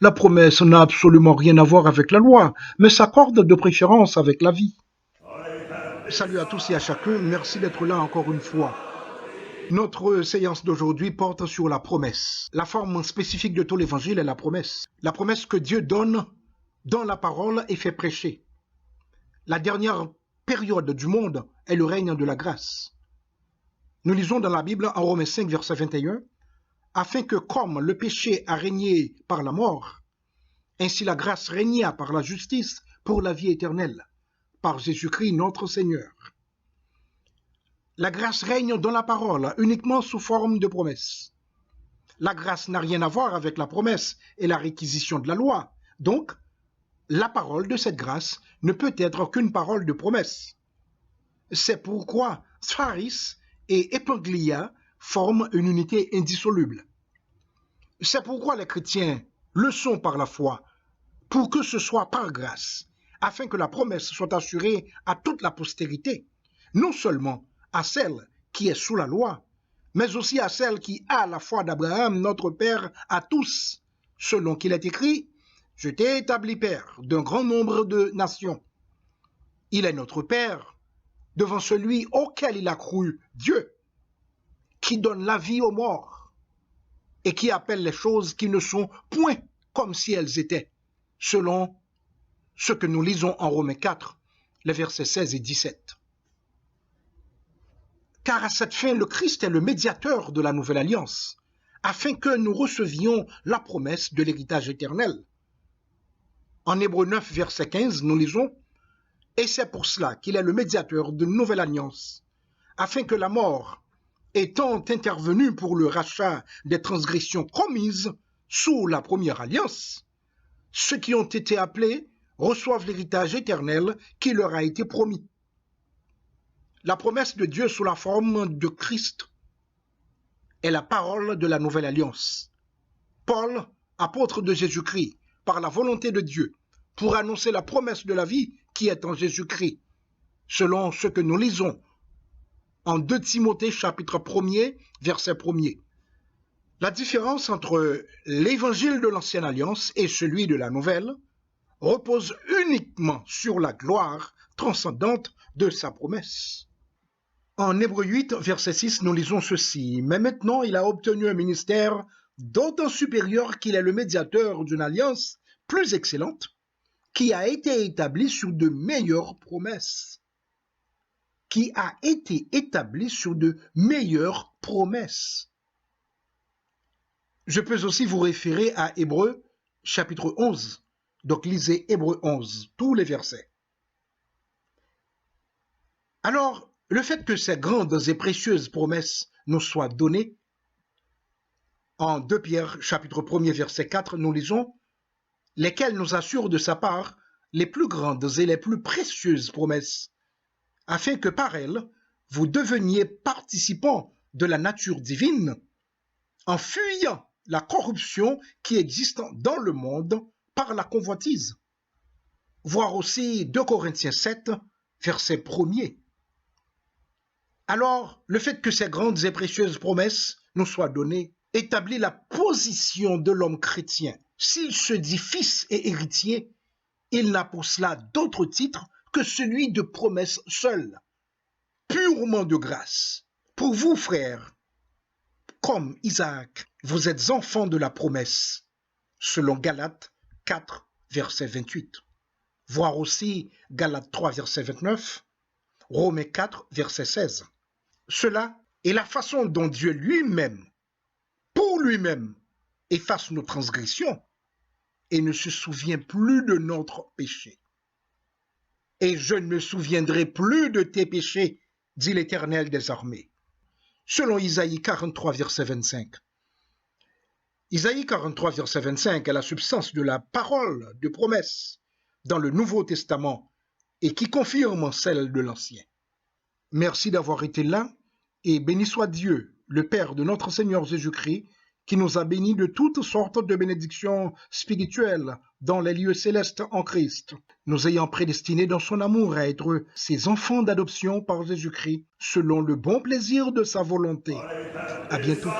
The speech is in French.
La promesse n'a absolument rien à voir avec la loi, mais s'accorde de préférence avec la vie. Salut à tous et à chacun, merci d'être là encore une fois. Notre séance d'aujourd'hui porte sur la promesse. La forme spécifique de tout l'évangile est la promesse. La promesse que Dieu donne dans la parole et fait prêcher. La dernière période du monde est le règne de la grâce. Nous lisons dans la Bible en Romains 5, verset 21, afin que comme le péché a régné par la mort, ainsi la grâce régna par la justice pour la vie éternelle, par Jésus-Christ notre Seigneur. La grâce règne dans la parole uniquement sous forme de promesse. La grâce n'a rien à voir avec la promesse et la réquisition de la loi. Donc, la parole de cette grâce ne peut être qu'une parole de promesse. C'est pourquoi Spharis et Epanglia forment une unité indissoluble. C'est pourquoi les chrétiens le sont par la foi, pour que ce soit par grâce, afin que la promesse soit assurée à toute la postérité, non seulement à celle qui est sous la loi, mais aussi à celle qui a la foi d'Abraham, notre Père, à tous, selon qu'il est écrit, « Je t'ai établi Père d'un grand nombre de nations. » Il est notre Père, devant celui auquel il a cru, Dieu, qui donne la vie aux morts et qui appelle les choses qui ne sont point comme si elles étaient, selon ce que nous lisons en Romains 4, les versets 16 et 17. Car à cette fin, le Christ est le médiateur de la nouvelle alliance, afin que nous recevions la promesse de l'héritage éternel. En Hébreux 9, verset 15, nous lisons « Et c'est pour cela qu'il est le médiateur de nouvelle alliance, afin que la mort, étant intervenue pour le rachat des transgressions commises sous la première alliance, ceux qui ont été appelés reçoivent l'héritage éternel qui leur a été promis. » La promesse de Dieu sous la forme de Christ est la parole de la nouvelle alliance. Paul, apôtre de Jésus-Christ, par la volonté de Dieu, pour annoncer la promesse de la vie qui est en Jésus-Christ, selon ce que nous lisons en 2 Timothée chapitre 1er, verset 1er. La différence entre l'évangile de l'ancienne alliance et celui de la nouvelle repose uniquement sur la gloire transcendante de sa promesse. En Hébreux 8, verset 6, nous lisons ceci. « Mais maintenant, il a obtenu un ministère d'autant supérieur qu'il est le médiateur d'une alliance plus excellente, qui a été établie sur de meilleures promesses. » Qui a été établie sur de meilleures promesses. Je peux aussi vous référer à Hébreux chapitre 11. Donc lisez Hébreux 11, tous les versets. Alors, le fait que ces grandes et précieuses promesses nous soient données, en 2 Pierre chapitre 1er verset 4, nous lisons « Lesquelles nous assurent de sa part les plus grandes et les plus précieuses promesses, afin que par elles, vous deveniez participants de la nature divine, en fuyant la corruption qui existe dans le monde par la convoitise. » Voir aussi 2 Corinthiens 7, verset 1er. Alors, le fait que ces grandes et précieuses promesses nous soient données établit la position de l'homme chrétien. S'il se dit fils et héritier, il n'a pour cela d'autre titre que celui de promesse seule, purement de grâce. Pour vous, frères, comme Isaac, vous êtes enfants de la promesse, selon Galates 4, verset 28. Voir aussi Galates 3, verset 29, Romains 4, verset 16. Cela est la façon dont Dieu lui-même, pour lui-même, efface nos transgressions et ne se souvient plus de notre péché. « Et je ne me souviendrai plus de tes péchés, dit l'Éternel des armées. » Selon Isaïe 43, verset 25. Isaïe 43, verset 25 est la substance de la parole de promesse dans le Nouveau Testament et qui confirme celle de l'Ancien. Merci d'avoir été là et béni soit Dieu, le Père de notre Seigneur Jésus-Christ, qui nous a bénis de toutes sortes de bénédictions spirituelles dans les lieux célestes en Christ, nous ayant prédestinés dans son amour à être ses enfants d'adoption par Jésus-Christ, selon le bon plaisir de sa volonté. À bientôt.